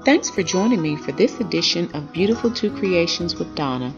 Thanks for joining me for this edition of Beautiful 2 Creations with Donna,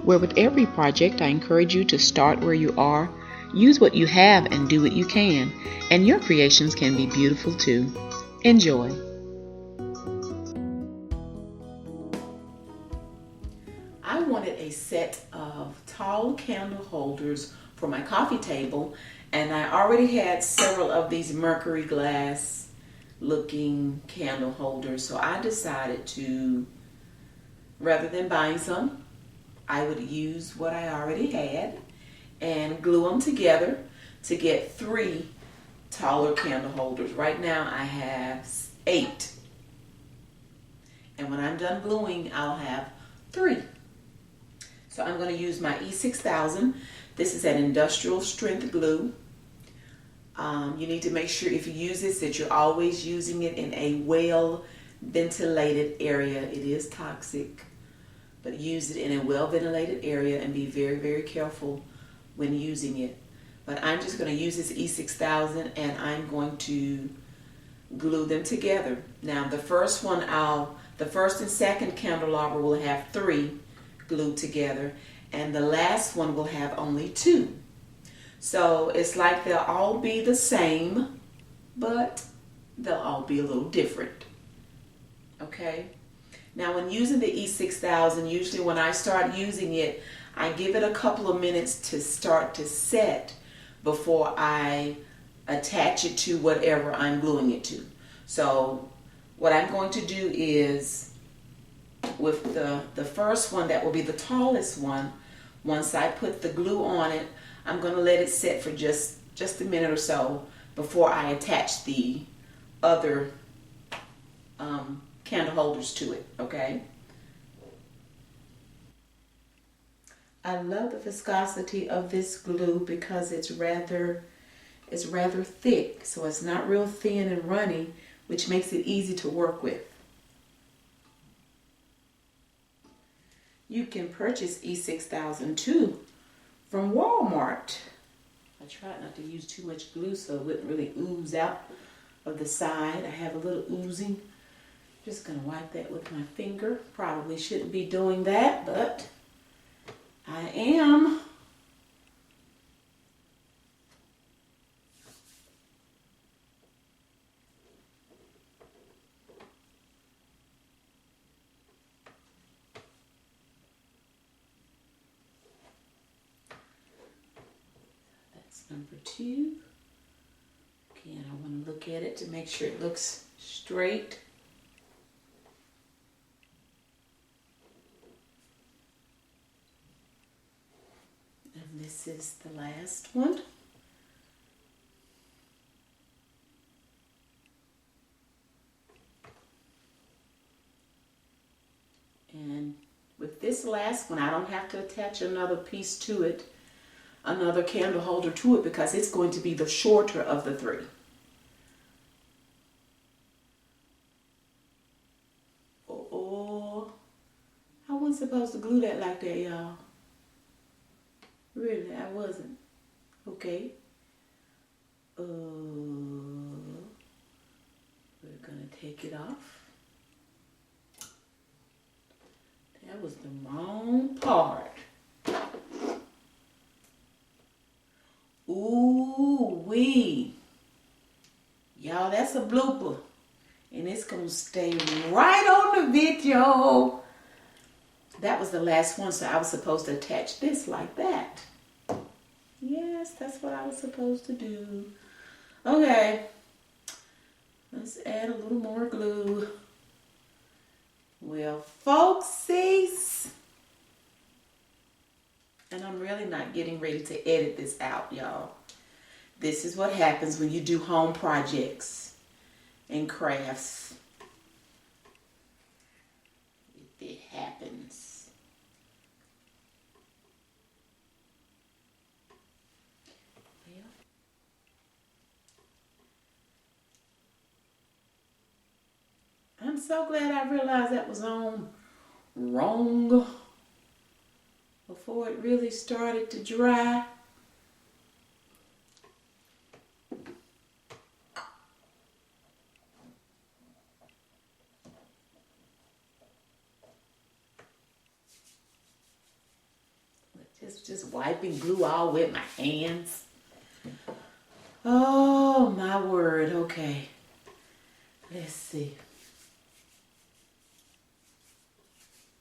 where with every project I encourage you to start where you are, use what you have and do what you can, and your creations can be beautiful too. Enjoy. I wanted a set of tall candle holders for my coffee table, and I already had several of these mercury glass looking candle holders, so I decided to, rather than buying some, I would use what I already had and glue them together to get 3 taller candle holders. Right now I have 8, and when I'm done gluing I'll have 3. So I'm going to use my E6000. This is an industrial strength glue. You need to make sure if you use this that you're always using it in a well ventilated area. It is toxic, but use it in a well ventilated area and be very, very careful when using it. But I'm just going to use this E6000 and I'm going to glue them together. Now the first and second candelabra will have 3 glued together, and the last one will have only 2. So it's like they'll all be the same, but they'll all be a little different. Okay? Now when using the E6000, usually when I start using it, I give it a couple of minutes to start to set before I attach it to whatever I'm gluing it to. So what I'm going to do is, with the first one, that will be the tallest one, once I put the glue on it, I'm going to let it set for just a minute or so before I attach the other candle holders to it, okay? I love the viscosity of this glue because it's rather thick, so it's not real thin and runny, which makes it easy to work with. You can purchase E6000 too from Walmart. I tried not to use too much glue so it wouldn't really ooze out of the side. I have a little oozing. Just gonna wipe that with my finger. Probably shouldn't be doing that, but I am. Number 2. Again, I want to look at it to make sure it looks straight. And this is the last one. And with this last one, I don't have to attach another piece to it, another candle holder to it, because it's going to be the shorter of the 3. Oh, I wasn't supposed to glue that like that, y'all. Really, I wasn't. Okay. We're gonna take it off. That was the wrong part. Ooh wee. Y'all, that's a blooper. And it's gonna stay right on the video. That was the last one, so I was supposed to attach this like that. Yes, that's what I was supposed to do. Okay. Let's add a little more glue. Well, folksies. And I'm really not getting ready to edit this out, y'all. This is what happens when you do home projects and crafts. It happens. Well, I'm so glad I realized that was on wrong before it really started to dry. just wiping glue all with my hands. Oh my word, okay. Let's see.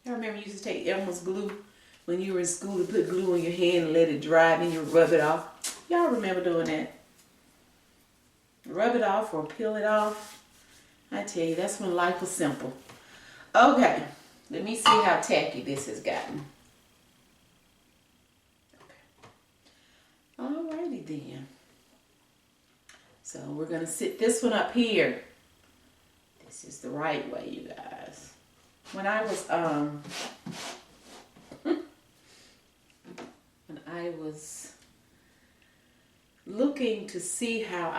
I remember you used to take Elmer's glue when you were in school to put glue on your hand and let it dry and then you rub it off. Y'all remember doing that? Rub it off or peel it off. I tell you, that's when life was simple. Okay, let me see how tacky this has gotten. Okay. Alrighty then. So we're going to sit this one up here. This is the right way, you guys. When I was looking to see how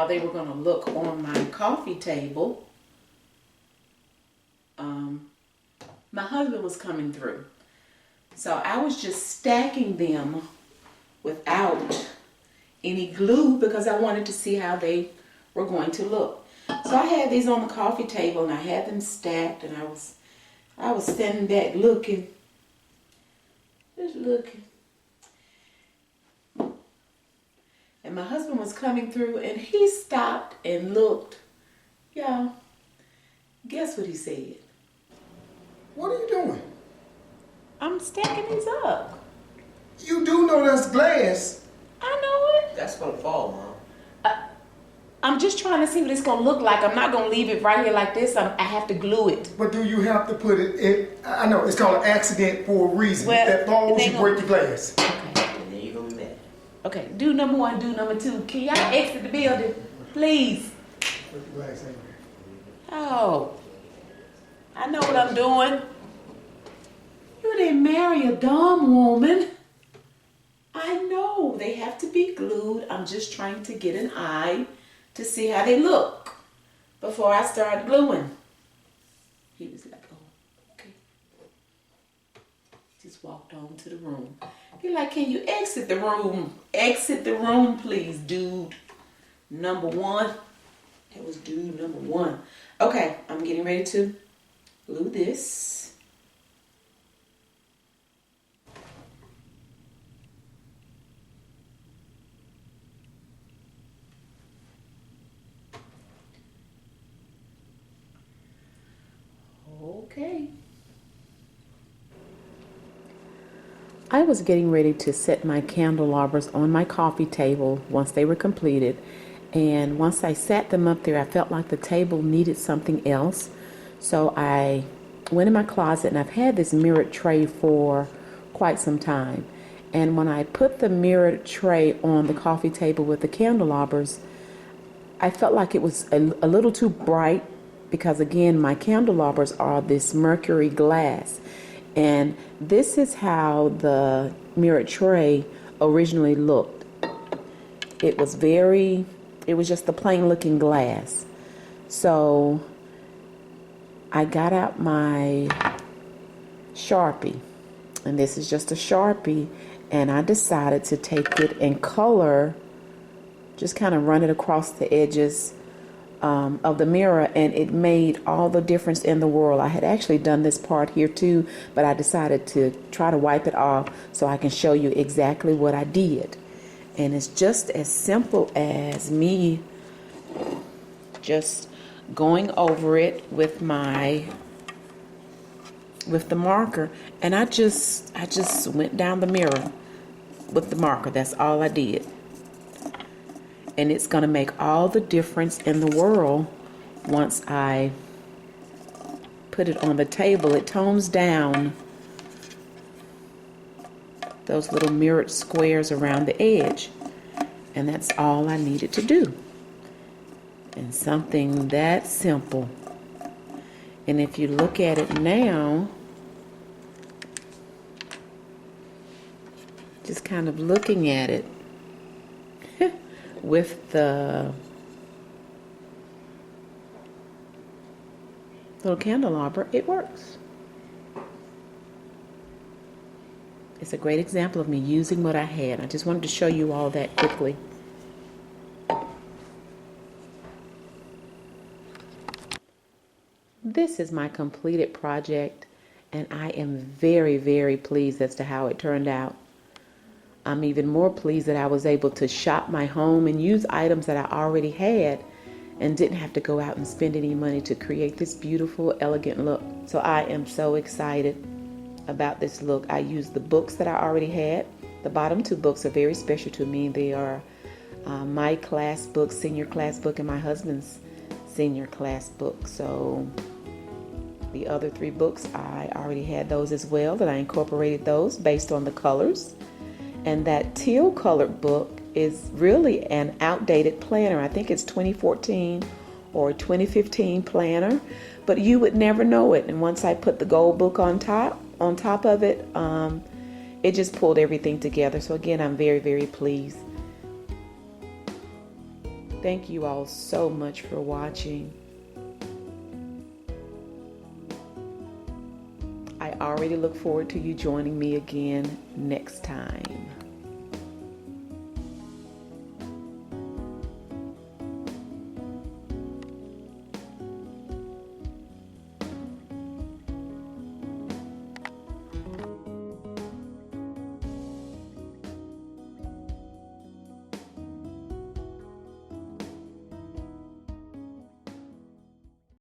they were going to look on my coffee table, my husband was coming through. So I was just stacking them without any glue because I wanted to see how they were going to look. So I had these on the coffee table and I had them stacked and I was standing back looking, just looking. And my husband was coming through and he stopped and looked. Y'all, guess what he said? What are you doing? I'm stacking these up. You do know that's glass. I know it. That's gonna fall, Mom. I'm just trying to see what it's going to look like. I'm not going to leave it right here like this. I have to glue it. But do you have to put it in? I know, it's called an accident for a reason. Well, if that falls, you gonna break your glass. Okay. And then you're gonna be mad. Okay, do number one, do number two. Can y'all exit the building, please? Break your glass anyway. Oh, I know what I'm doing. You didn't marry a dumb woman. I know they have to be glued. I'm just trying to get an eye to see how they look before I start gluing. He was like, oh, okay. Just walked on to the room. He's like, can you exit the room? Exit the room, please, dude. Number one. That was dude number one. Okay, I'm getting ready to glue this. Okay. I was getting ready to set my candelabras on my coffee table once they were completed. And once I sat them up there, I felt like the table needed something else. So I went in my closet and I've had this mirrored tray for quite some time. And when I put the mirrored tray on the coffee table with the candelabras, I felt like it was a little too bright because, again, my candelabras are this mercury glass. And this is how the mirrored tray originally looked. It was just the plain looking glass. So I got out my Sharpie, and this is just a Sharpie, and I decided to take it and color, just kind of run it across the edges of the mirror, and it made all the difference in the world. I had actually done this part here too, but I decided to try to wipe it off so I can show you exactly what I did. And it's just as simple as me just going over it with the marker, and I just went down the mirror with the marker. That's all I did. And it's going to make all the difference in the world once I put it on the table. It tones down those little mirrored squares around the edge. And that's all I needed to do. And something that simple. And if you look at it now, just kind of looking at it, with the little candelabra, it works. It's a great example of me using what I had. I just wanted to show you all that quickly. This is my completed project, And I am very, very pleased as to how it turned out. I'm even more pleased that I was able to shop my home and use items that I already had and didn't have to go out and spend any money to create this beautiful, elegant look. So I am so excited about this look. I used the books that I already had. The bottom two books are very special to me. They are my class book, senior class book, and my husband's senior class book. So the other three books, I already had those as well, that I incorporated those based on the colors. And that teal colored book is really an outdated planner. I think it's 2014 or 2015 planner, but you would never know it. And once I put the gold book on top of it, it just pulled everything together. So again, I'm very, very pleased. Thank you all so much for watching. I already look forward to you joining me again next time.